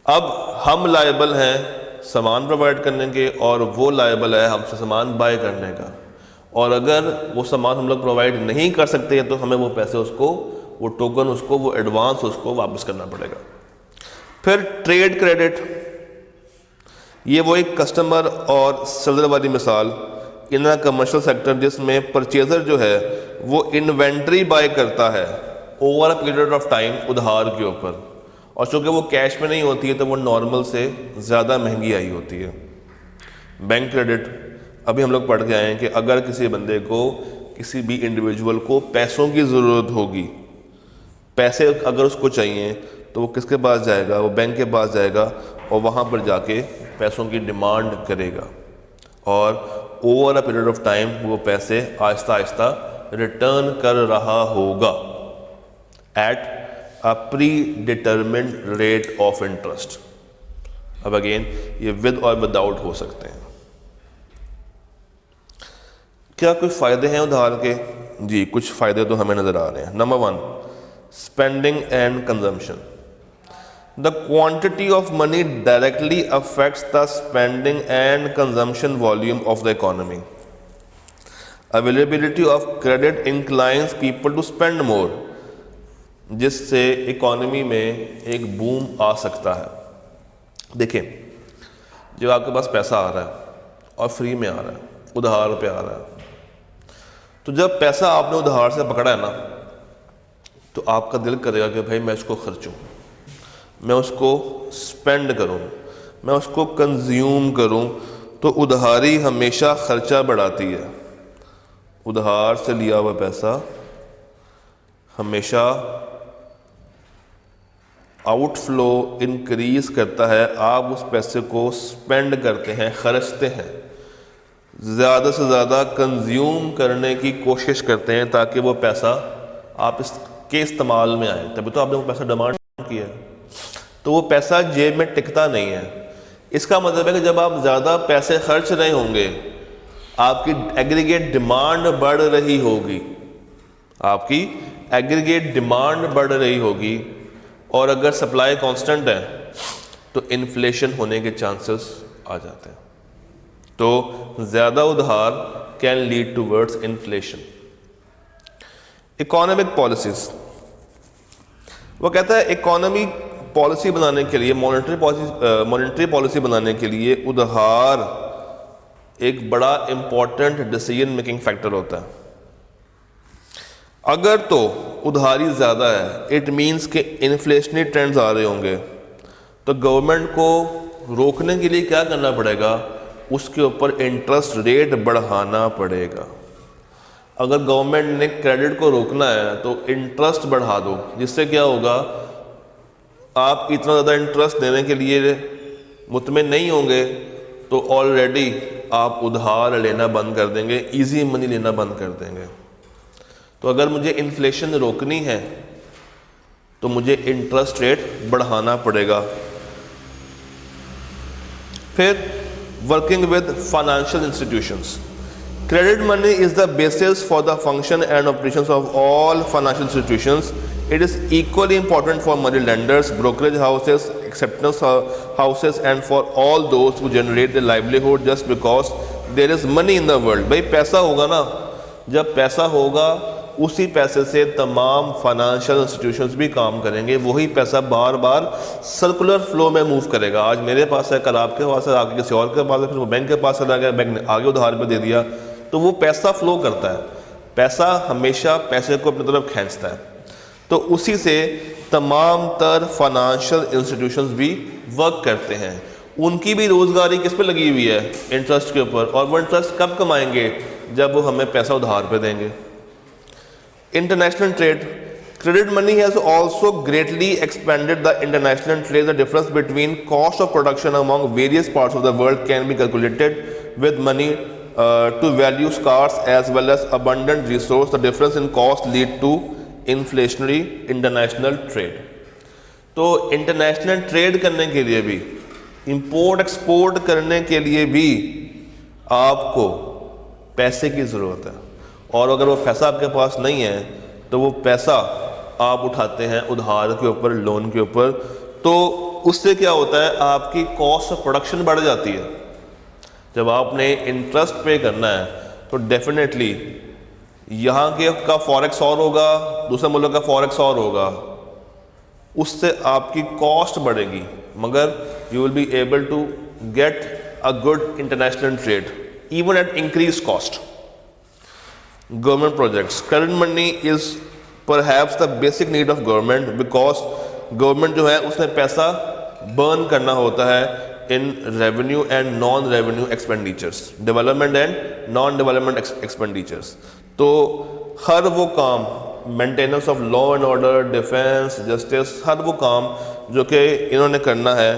अब हम लायबल हैं सामान प्रोवाइड करने के, और वो लायबल है हमसे सामान बाय करने का, और अगर वो सामान हम लोग प्रोवाइड नहीं कर सकते हैं तो हमें वो पैसे उसको, वो टोकन उसको, वो एडवांस उसको वापस करना पड़ेगा। फिर ट्रेड क्रेडिट, ये वो एक कस्टमर और सेलर वाली मिसाल इन अ कमर्शियल सेक्टर, जिसमें परचेजर जो है वो इन्वेंट्री बाय करता है over a period of time उधार के ऊपर, और चूँकि वो कैश में नहीं होती है तो वो नॉर्मल से ज़्यादा महंगी आई होती है। बैंक क्रेडिट, अभी हम लोग पढ़ के आए हैं कि अगर किसी बंदे को, किसी भी इंडिविजुअल को पैसों की ज़रूरत होगी, पैसे अगर उसको चाहिए, तो वो किसके पास जाएगा? वो बैंक के पास जाएगा और वहाँ पर जाके पैसों की डिमांड करेगा, और over a period of time वो पैसे आहिस्ता आहिस्ता रिटर्न कर रहा होगा at a pre determined rate of interest. अब अगेन ये विद और विदाउट हो सकते हैं। क्या कोई फ़ायदे हैं उधार के? जी, कुछ फ़ायदे तो हमें नज़र आ रहे हैं। Number 1, spending and consumption. The quantity of money directly affects the spending and consumption volume of the economy. Availability of credit inclines people to spend more, जिससे इकोनॉमी में एक बूम आ सकता है। देखिए, जब आपके पास पैसा आ रहा है और फ्री में आ रहा है, उधार पे आ रहा है, तो जब पैसा आपने उधार से पकड़ा है ना, तो आपका दिल करेगा कि भाई मैं इसको खर्चूं, मैं उसको स्पेंड करूं, मैं उसको कंज्यूम करूं। तो उधारी हमेशा खर्चा बढ़ाती है। उधार से लिया हुआ पैसा हमेशा आउटफ्लो इंक्रीज करता है। आप उस पैसे को स्पेंड करते हैं, खर्चते हैं, ज़्यादा से ज़्यादा कंज्यूम करने की कोशिश करते हैं ताकि वो पैसा आप इसके इस्तेमाल में आए, तभी तो आपने वो पैसा डिमांड किया है। तो वो पैसा जेब में टिकता नहीं है। इसका मतलब है कि जब आप ज़्यादा पैसे खर्च रहे होंगे, आपकी एग्रीगेट डिमांड बढ़ रही होगी, आपकी एग्रीगेट डिमांड बढ़ रही होगी, और अगर सप्लाई कांस्टेंट है तो इन्फ्लेशन होने के चांसेस आ जाते हैं। तो ज़्यादा उधार can lead towards inflation. Economic policies, वो कहता है इकोनॉमी पॉलिसी बनाने के लिए, मॉनेटरी पॉलिसी बनाने के लिए उधार एक बड़ा इंपॉर्टेंट डिसीजन मेकिंग फैक्टर होता है। अगर तो उधारी ज़्यादा है, इट मीन्स के इन्फ्लेशनरी ट्रेंड्स आ रहे होंगे, तो गवर्नमेंट को रोकने के लिए क्या करना पड़ेगा? उसके ऊपर इंटरेस्ट रेट बढ़ाना पड़ेगा। अगर गवर्नमेंट ने क्रेडिट को रोकना है तो इंटरेस्ट बढ़ा दो, जिससे क्या होगा, आप इतना ज़्यादा इंटरेस्ट देने के लिए मुतमिन नहीं होंगे तो ऑलरेडी आप उधार लेना बंद कर देंगे, इजी मनी लेना बंद कर देंगे। तो अगर मुझे इन्फ्लेशन रोकनी है तो मुझे इंटरेस्ट रेट बढ़ाना पड़ेगा। फिर working with financial institutions, credit money is the basis for the function and operations of all financial institutions. It is equally important for money lenders, brokerage houses, acceptance houses and for all those who generate their livelihood just because there is money in the world. भाई पैसा होगा ना, जब पैसा होगा उसी पैसे से तमाम फाइनेंशियल इंस्टीट्यूशंस भी काम करेंगे, वही पैसा बार बार सर्कुलर फ्लो में मूव करेगा। आज मेरे पास है, कल आपके पास है, आगे किसी और के पास है, फिर वो बैंक के पास चला गया, बैंक ने आगे उधार पे दे दिया, तो वो पैसा फ्लो करता है। पैसा हमेशा पैसे को अपनी तरफ खींचता है। तो उसी से तमाम तर फाइनेंशियल इंस्टीट्यूशंस भी वर्क करते हैं। उनकी भी रोजगारी किस पे लगी हुई है? इंटरेस्ट के ऊपर। और वो इंटरेस्ट कब कमाएंगे? जब वो हमें पैसा उधार पे देंगे। International trade, credit money has also greatly expanded the international trade. The difference between cost of production among various parts of the world can be calculated with money to value scarce as well as abundant resource. The difference in cost lead to inflationary international trade. तो international trade करने के लिए भी, import export करने के लिए भी आपको पैसे की ज़रूरत है। और अगर वो पैसा आपके पास नहीं है तो वो पैसा आप उठाते हैं उधार के ऊपर, लोन के ऊपर, तो उससे क्या होता है? आपकी कॉस्ट ऑफ प्रोडक्शन बढ़ जाती है। जब आपने इंटरेस्ट पे करना है तो डेफिनेटली यहाँ के का फॉरेक्स और होगा, दूसरे मुल्क का फॉरेक्स और होगा, उससे आपकी कॉस्ट बढ़ेगी, मगर you will be able to get a good international trade even at increase cost. Government projects, credit money is perhaps the basic need of government because government जो है उसने पैसा बर्न करना होता है in revenue and non revenue expenditures, development and non development expenditures. तो हर वो काम, maintenance of law and order, defence, justice, हर वो काम जो कि इन्होंने करना है,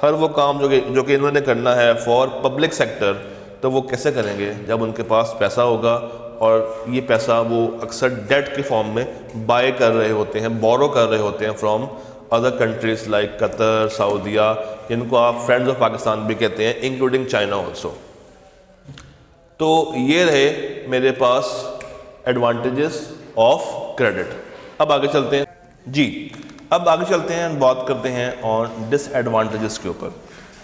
हर वो काम जो कि इन्होंने करना है फॉर पब्लिक सेक्टर, तो वो कैसे करेंगे? जब उनके पास पैसा होगा, और ये पैसा वो अक्सर डेट के फॉर्म में बाय कर रहे होते हैं, बोरो कर रहे होते हैं from other countries like Qatar, Saudia, जिनको आप फ्रेंड्स ऑफ पाकिस्तान भी कहते हैं, इंक्लूडिंग चाइना ऑल्सो। तो ये रहे मेरे पास एडवांटेजेस ऑफ क्रेडिट। अब आगे चलते हैं जी, अब आगे चलते हैं, बात करते हैं ऑन डिसएडवांटेजेस के ऊपर।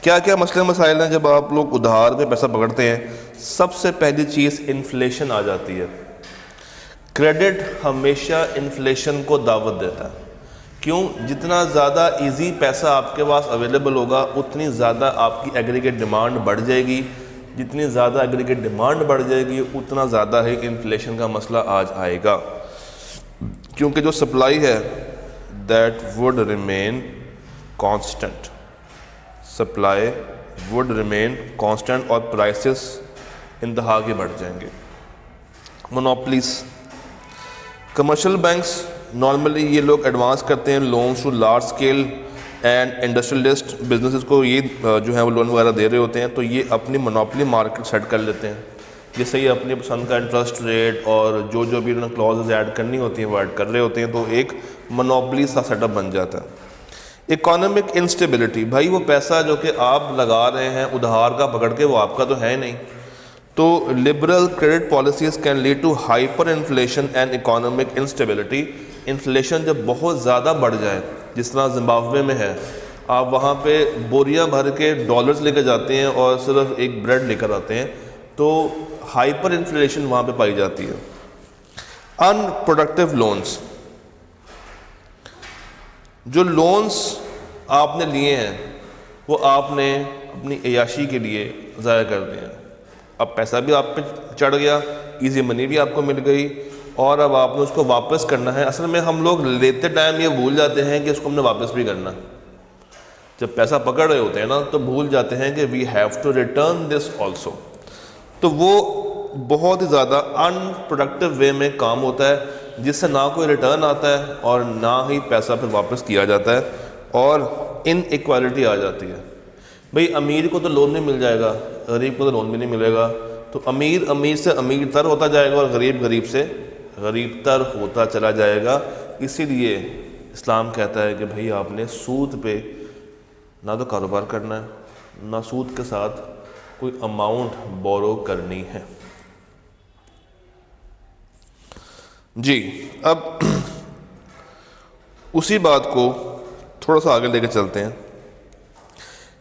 क्या क्या मसले मसाइल हैं जब आप लोग उधार पे पैसा पकड़ते हैं? सबसे पहली चीज़ इन्फ्लेशन आ जाती है। क्रेडिट हमेशा इन्फ्लेशन को दावत देता है। क्यों? जितना ज़्यादा इजी पैसा आपके पास अवेलेबल होगा उतनी ज़्यादा आपकी एग्रीगेट डिमांड बढ़ जाएगी। जितनी ज़्यादा एग्रीगेट डिमांड बढ़ जाएगी उतना ज़्यादा ही इन्फ्लेशन का मसला आज आएगा, क्योंकि जो सप्लाई है that would remain constant, supply would remain constant और प्राइसेस इंतहा के बढ़ जाएंगे। मोनोपलीज, कमर्शियल बैंक्स नॉर्मली ये लोग एडवांस करते हैं loans to large scale and industrialist businesses को, ये जो है वो लोन वगैरह दे रहे होते हैं, तो ये अपनी मोनोपली मार्केट सेट कर लेते हैं, जिससे ये अपनी पसंद का इंटरेस्ट रेट और जो जो भी उन्होंने क्लॉजेज ऐड करनी होती हैं वो ऐड कर रहे होते हैं, तो एक मोनोपली सा सेटअप बन जाता है। इकोनॉमिक इंस्टेबिलिटी, भाई वो पैसा जो कि आप लगा रहे हैं उधार का पकड़ के, वो आपका तो है नहीं, तो liberal credit policies can lead to hyper inflation and economic instability. Inflation जब बहुत ज़्यादा बढ़ जाए, जिस तरह जिम्बाब्वे में है, आप वहाँ पे बोरियां भर के डॉलर्स लेकर जाते हैं और सिर्फ एक ब्रेड लेकर आते हैं, तो हाइपर इन्फ्लेशन वहाँ पे पाई जाती है। अनप्रोडक्टिव लोन्स, जो लोन्स आपने लिए हैं वो आपने अपनी अयाशी के लिए ज़ाया कर दिए हैं। अब पैसा भी आप पे चढ़ गया, इजी मनी भी आपको मिल गई, और अब आपने उसको वापस करना है। असल में हम लोग लेते टाइम ये भूल जाते हैं कि उसको हमने वापस भी करना है। जब पैसा पकड़ रहे होते हैं ना, तो भूल जाते हैं कि we have to return this also. तो वो बहुत ही ज़्यादा अनप्रोडक्टिव वे में काम होता है, जिससे ना कोई रिटर्न आता है और ना ही पैसा फिर वापस किया जाता है, और इनइक्वालिटी आ जाती है। भाई अमीर को तो लोन नहीं मिल जाएगा, गरीब को तो लोन भी नहीं मिलेगा, तो अमीर अमीर से अमीर तर होता जाएगा और गरीब गरीब से गरीब तर होता चला जाएगा। इसीलिए इस्लाम कहता है कि भाई आपने सूद पे ना तो कारोबार करना है, ना सूद के साथ कोई अमाउंट बोरो करनी है। जी, अब उसी बात को थोड़ा सा आगे लेकर चलते हैं।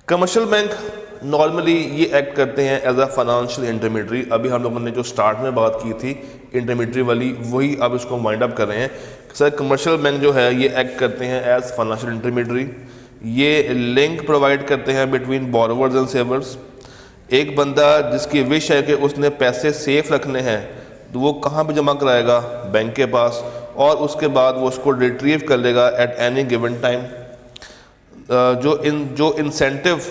कमर्शियल बैंक नॉर्मली ये एक्ट करते हैं एज अ फाइनेंशियल इंटरमीडियरी। अभी हम लोगों ने जो स्टार्ट में बात की थी इंटरमीडियरी वाली, वही अब इसको वाइंड अप कर रहे हैं। सर कमर्शियल बैंक जो है ये एक्ट करते हैं एज फाइनेंशियल इंटरमीडियरी। ये लिंक प्रोवाइड करते हैं बिटवीन बोरोवर्स एंड सेवर्स। एक बंदा जिसकी विश है कि उसने पैसे सेफ रखने हैं, तो वो कहाँ पे जमा कराएगा? बैंक के पास, और उसके बाद वो उसको रिट्रीव कर लेगा एट एनी गिवन टाइम। जो इंसेंटिव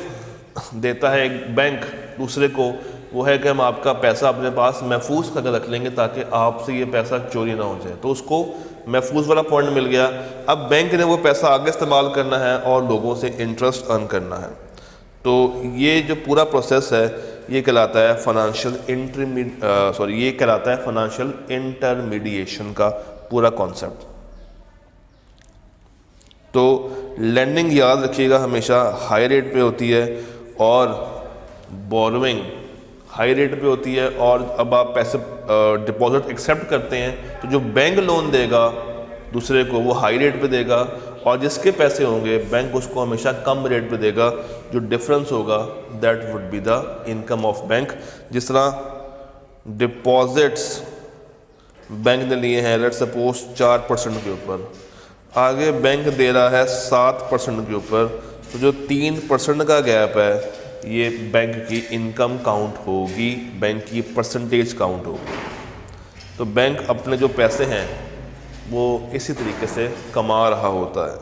देता है एक बैंक दूसरे को, वो है कि हम आपका पैसा अपने पास महफूज करके रख लेंगे ताकि आपसे ये पैसा चोरी ना हो जाए, तो उसको महफूज वाला पॉइंट मिल गया। अब बैंक ने वो पैसा आगे इस्तेमाल करना है और लोगों से इंटरेस्ट अर्न करना है। तो ये जो पूरा प्रोसेस है ये कहलाता है ये कहलाता है फाइनेंशियल इंटरमीडिएशन का पूरा कॉन्सेप्ट। तो लैंडिंग याद रखिएगा हमेशा हाई रेट पे होती है और बोरोइंग हाई रेट पे होती है। और अब आप पैसे डिपॉजिट एक्सेप्ट करते हैं तो जो बैंक लोन देगा दूसरे को वो हाई रेट पे देगा, और जिसके पैसे होंगे बैंक उसको हमेशा कम रेट पे देगा। जो डिफरेंस होगा that would be the income of bank. जिस तरह डिपॉजिट्स बैंक ने लिए हैं लेट्स सपोज 4% के ऊपर, आगे बैंक दे रहा है 7% के ऊपर, तो जो 3% का गैप है ये बैंक की इनकम काउंट होगी, बैंक की परसेंटेज काउंट होगी। तो बैंक अपने जो पैसे हैं वो इसी तरीके से कमा रहा होता है।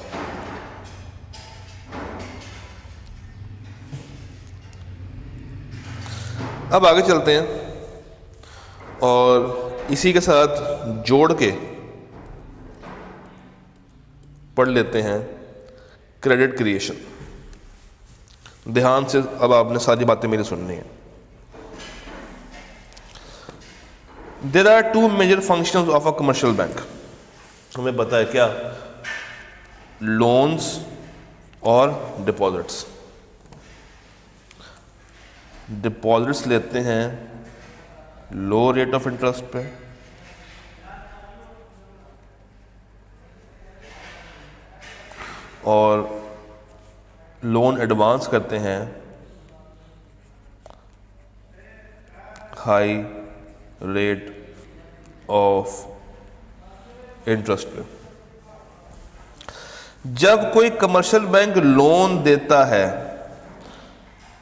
अब आगे चलते हैं और इसी के साथ जोड़ के पढ़ लेते हैं क्रेडिट क्रिएशन। ध्यान से अब आपने सारी बातें मेरी सुननी है। There are two major functions of a commercial bank. हमें पता है क्या? लोन्स और डिपॉजिट्स। डिपॉजिट्स लेते हैं लो रेट ऑफ इंटरेस्ट पे, और लोन एडवांस करते हैं हाई रेट ऑफ इंटरेस्ट पे। जब कोई कमर्शियल बैंक लोन देता है,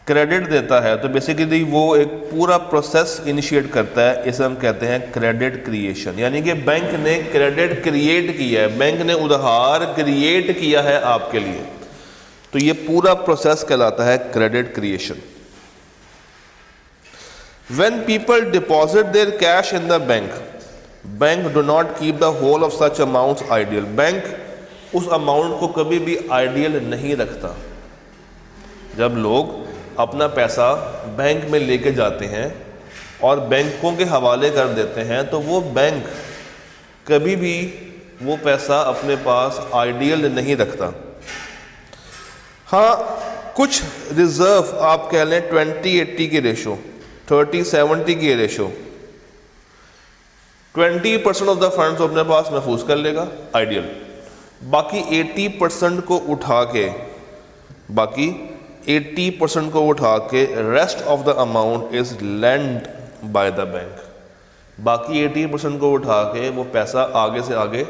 क्रेडिट देता है, तो बेसिकली वो एक पूरा प्रोसेस इनिशिएट करता है। इसे हम कहते हैं क्रेडिट क्रिएशन। यानी कि बैंक ने क्रेडिट क्रिएट किया है, बैंक ने उधार क्रिएट किया है आपके लिए। तो ये पूरा प्रोसेस कहलाता है credit creation. When people deposit their cash in the bank, bank do not keep the whole of such amounts ideal. Bank उस अमाउंट को कभी भी आइडियल नहीं रखता। जब लोग अपना पैसा बैंक में लेके जाते हैं और बैंकों के हवाले कर देते हैं, तो वो बैंक कभी भी वो पैसा अपने पास आइडियल नहीं रखता। हाँ, कुछ रिजर्व आप कह लें 20-80 की रेशो, 30-70 की रेशो, 20% ऑफ द फंड्स अपने पास महफूज कर लेगा आइडियल। बाकी 80% को उठा के rest of the amount is lend by the bank. बाकी 80% को उठा के वो पैसा आगे से आगे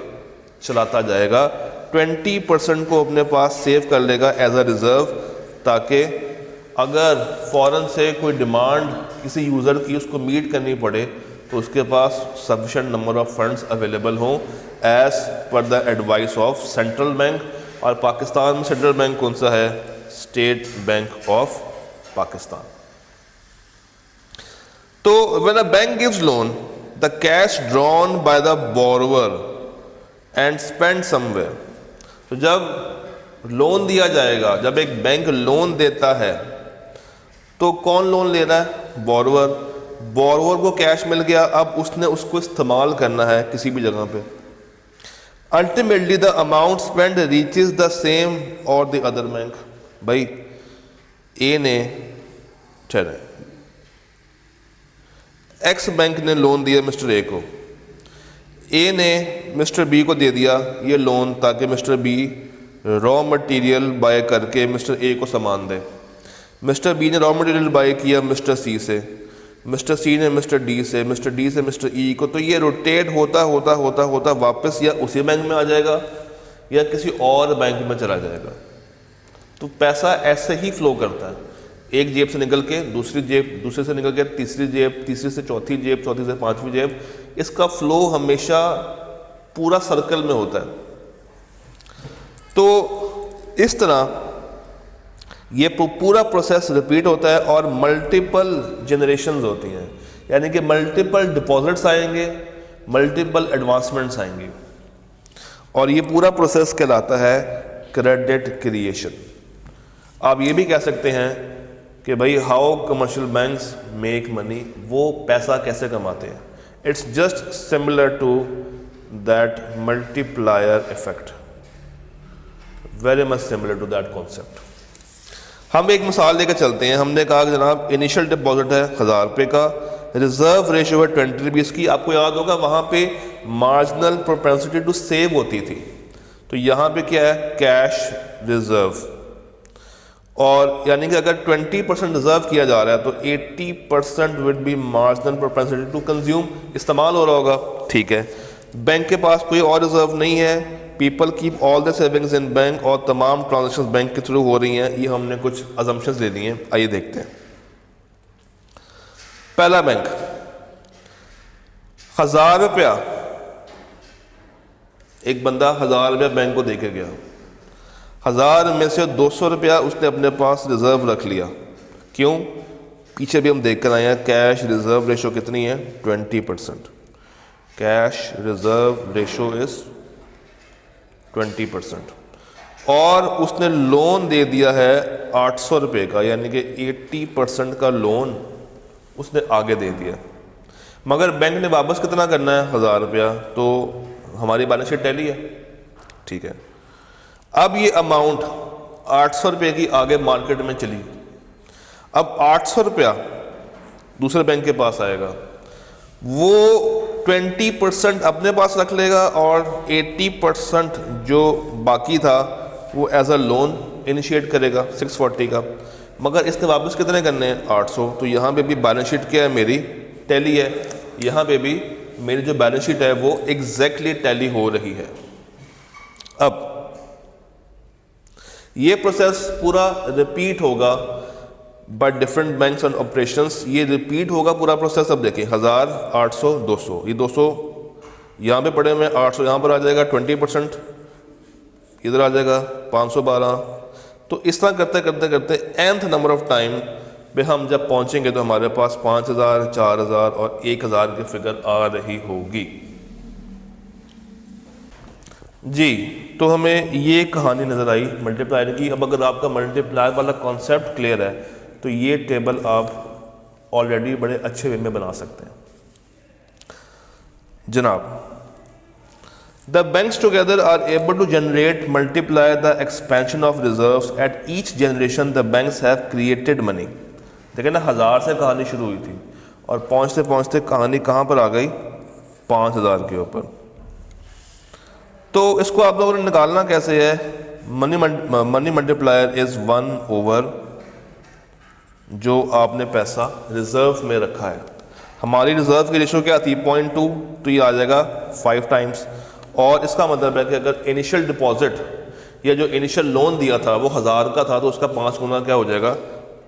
चलाता जाएगा। 20% को अपने पास सेव कर लेगा एज अ रिजर्व, ताकि अगर फॉरेन से कोई डिमांड किसी यूज़र की उसको मीट करनी पड़े तो उसके पास sufficient number of funds available हों as per the advice of central bank. और पाकिस्तान में सेंट्रल बैंक कौन सा है? State bank of Pakistan. तो when a bank gives loan, the cash drawn by the borrower and spend somewhere. तो जब loan दिया जाएगा, जब एक बैंक लोन देता है तो कौन लोन ले रहा है? बोरोवर। बोरोवर को कैश मिल गया, अब उसने उसको इस्तेमाल करना है किसी भी जगह पे। Ultimately the amount spend reaches the same और द अदर बैंक। भाई ए ने चले एक्स बैंक ने लोन दिया मिस्टर ए को, ए ने मिस्टर बी को दे दिया ये लोन ताकि mister B raw material by करके मिस्टर ए को सामान दे। मिस्टर बी ने रॉ मटेरियल बाय किया मिस्टर सी से, मिस्टर सी ने मिस्टर डी से, मिस्टर डी से मिस्टर ई को। तो ये रोटेट होता होता होता होता वापस या उसी बैंक में आ जाएगा या किसी और बैंक में चला जाएगा। तो पैसा ऐसे ही फ्लो करता है, एक जेब से निकल के दूसरी जेब, दूसरे से निकल के तीसरी जेब, तीसरी से चौथी जेब, चौथी से पांचवी जेब। इसका फ्लो हमेशा पूरा सर्कल में होता है। तो इस तरह ये पूरा प्रोसेस रिपीट होता है और मल्टीपल जनरेशन्स होती हैं, यानी कि मल्टीपल डिपॉजिट्स आएंगे, मल्टीपल एडवांसमेंट्स आएंगे और ये पूरा प्रोसेस कहलाता है क्रेडिट क्रिएशन। आप ये भी कह सकते हैं कि भाई how commercial banks make money, वो पैसा कैसे कमाते हैं। It's just similar to that multiplier effect, very much similar to that concept. हम एक मिसाल लेकर चलते हैं। हमने कहा कि जनाब इनिशियल डिपॉजिट है 1000 रुपये का, रिजर्व रेशियो है 20 रुपीज़ की। आपको याद होगा वहाँ पे मार्जिनल प्रोपेंसिटी टू सेव होती थी, तो यहाँ पे क्या है? Cash reserve. और यानी कि अगर 20% रिजर्व किया जा रहा है तो 80% would be marginal propensity to consume, इस्तेमाल हो रहा होगा। ठीक है, बैंक के पास कोई और रिजर्व नहीं है, people keep all the savings in bank और तमाम ट्रांजेक्शन बैंक के थ्रू हो रही हैं। ये हमने कुछ अजम्पशंस ले लिए हैं, आइए देखते हैं। पहला बैंक 1000 रुपया, एक बंदा 1000 रुपया बैंक को देके गया, 1000 में से 200 रुपया उसने अपने पास रिजर्व रख लिया। क्यों? पीछे भी हम देख कर आए हैं कैश रिजर्व रेशो कितनी है? 20%। Cash reserve ratio is 20%। और उसने लोन दे दिया है 800 रुपये का, यानी कि 80% का लोन उसने आगे दे दिया। मगर बैंक ने वापस कितना करना है? 1000 रुपया। तो हमारी बैलेंस शीट टैली है, ठीक है। अब ये अमाउंट 800 रुपये की आगे मार्केट में चली, अब 800 रुपया दूसरे बैंक के पास आएगा, वो 20% अपने पास रख लेगा और 80% जो बाकी था वो एज अ लोन इनिशिएट करेगा 640 का। मगर इसने वापस कितने करने हैं? 800। तो यहाँ पे भी बैलेंस शीट क्या है? मेरी टैली है। यहाँ पे भी मेरी जो बैलेंस शीट है वो एग्जैक्टली टैली हो रही है। अब ये प्रोसेस पूरा रिपीट होगा but different banks and operations, ये रिपीट होगा पूरा प्रोसेस। अब देखिए 1000, 800, 200, ये 200 यहाँ पे पड़े हुए, 800 यहाँ पर आ जाएगा, 20% इधर आ जाएगा 512। तो इस तरह करते करते करते nth नंबर ऑफ टाइम पे हम जब पहुँचेंगे तो हमारे पास 5000, 4000 और 1000 की फिगर आ रही होगी जी। तो हमें ये कहानी नज़र आई मल्टीप्लायर की। अब अगर आपका मल्टीप्लायर वाला कॉन्सेप्ट क्लियर है तो ये टेबल आप ऑलरेडी बड़े अच्छे वे में बना सकते हैं जनाब। The banks together are able to generate multiply the expansion of reserves at each generation the banks have created money. देखिए ना, 1000 से कहानी शुरू हुई थी और पहुंचते पहुंचते कहानी कहाँ पर आ गई? 5000 के ऊपर। तो इसको आप लोगों ने निकालना कैसे है? मनी मल्टीप्लायर इज 1 ओवर जो आपने पैसा रिजर्व में रखा है। हमारी रिजर्व की रेशो क्या थी? 0.2, तो ये आ जाएगा 5 टाइम्स। और इसका मतलब है कि अगर इनिशियल डिपॉजिट या जो इनिशियल लोन दिया था वो 1000 का था तो उसका 5 गुना क्या हो जाएगा?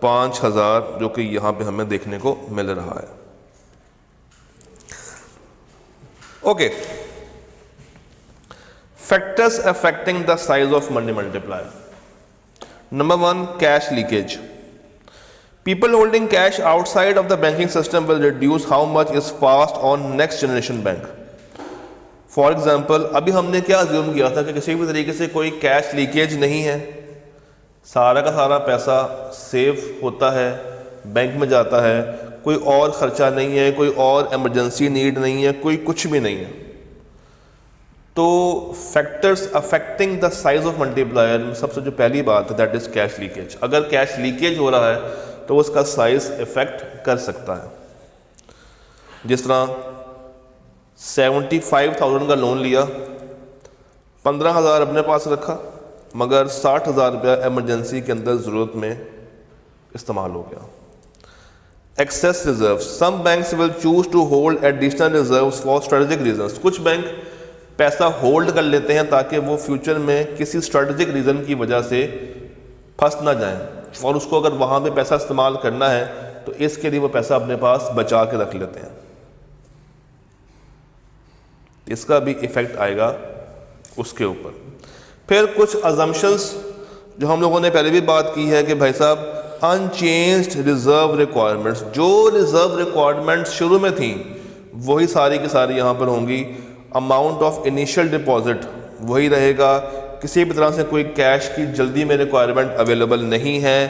5000, जो कि यहाँ पे हमें देखने को मिल रहा है। Okay, factors affecting the size of money multiplier. Number 1, cash leakage. People holding cash outside of the banking system will reduce how much is passed on next generation bank. For example, अभी हमने क्या assume किया था कि किसी भी तरीके से कोई कैश लीकेज नहीं है, सारा का सारा पैसा सेव होता है बैंक में जाता है, कोई और ख़र्चा नहीं है, कोई और एमरजेंसी नीड नहीं है, कोई कुछ भी नहीं है। तो factors affecting the size of multiplier में सबसे जो पहली बात है दैट इज़ कैश लीकेज। अगर कैश लीकेज हो रहा है तो उसका साइज इफेक्ट कर सकता है। जिस तरह 75,000 का लोन लिया, 15,000 अपने पास रखा, मगर 60,000 रुपया एमरजेंसी के अंदर ज़रूरत में इस्तेमाल हो गया। Excess reserve, some banks will choose to hold additional reserves for strategic reasons. कुछ बैंक पैसा होल्ड कर लेते हैं ताकि वो फ्यूचर में किसी स्ट्रेटेजिक रीज़न की वजह से फंस ना जाएं, और उसको अगर वहाँ पे पैसा इस्तेमाल करना है तो इसके लिए वो पैसा अपने पास बचा के रख लेते हैं। इसका भी इफ़ेक्ट आएगा उसके ऊपर। फिर कुछ अजम्पशंस जो हम लोगों ने पहले भी बात की है कि भाई साहब अनचेंज्ड रिजर्व रिक्वायरमेंट्स, जो रिजर्व रिक्वायरमेंट्स शुरू में थी वही सारी की सारी यहाँ पर होंगी। अमाउंट ऑफ इनिशियल डिपॉजिट वही रहेगा, किसी भी तरह से कोई कैश की जल्दी में रिक्वायरमेंट अवेलेबल नहीं है,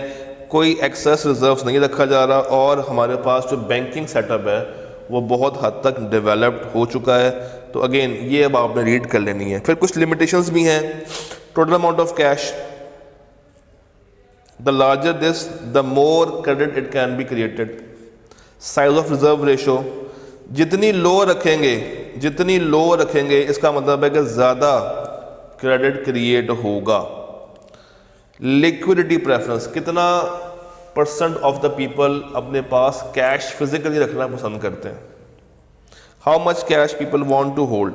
कोई एक्सेस रिजर्व्स नहीं रखा जा रहा, और हमारे पास जो बैंकिंग सेटअप है वो बहुत हद तक डेवलप्ड हो चुका है। तो अगेन ये अब आपने रीड कर लेनी है। फिर कुछ लिमिटेशंस भी हैं। Total amount of cash, the larger this the more credit it can be created. Size of reserve ratio, जितनी लो रखेंगे इसका मतलब है कि ज़्यादा क्रेडिट क्रिएट होगा। लिक्विडिटी प्रेफरेंस, कितना % ऑफ द पीपल अपने पास कैश फिजिकली रखना पसंद करते हैं। How much cash people want to hold.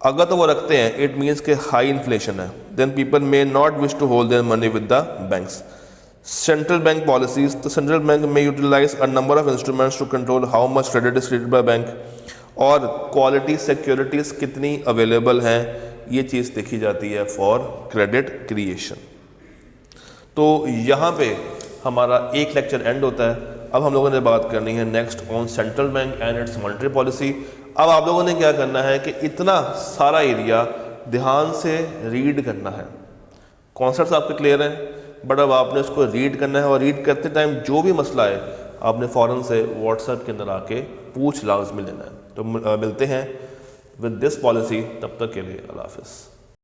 अगर तो वो रखते हैं इट मीन्स के हाई इन्फ्लेशन है, then people may not wish to hold their money with the banks. Central bank policies, तो central bank may utilize a number of instruments to control how much credit is created by bank. और quality securities कितनी available हैं, ये चीज़ देखी जाती है for credit creation. तो यहाँ पे हमारा एक लेक्चर एंड होता है। अब हम लोगों ने बात करनी है next on central bank and it's monetary policy. अब आप लोगों ने क्या करना है कि इतना सारा एरिया ध्यान से रीड करना है। कॉन्सेप्ट्स आपके क्लियर हैं, बट अब आपने उसको रीड करना है, और रीड करते टाइम जो भी मसला है आपने फ़ौरन से व्हाट्सएप के अंदर आके पूछ लाजमी लेना है। तो मिलते हैं विद दिस पॉलिसी, तब तक के लिए अल्लाह हाफ़िज़।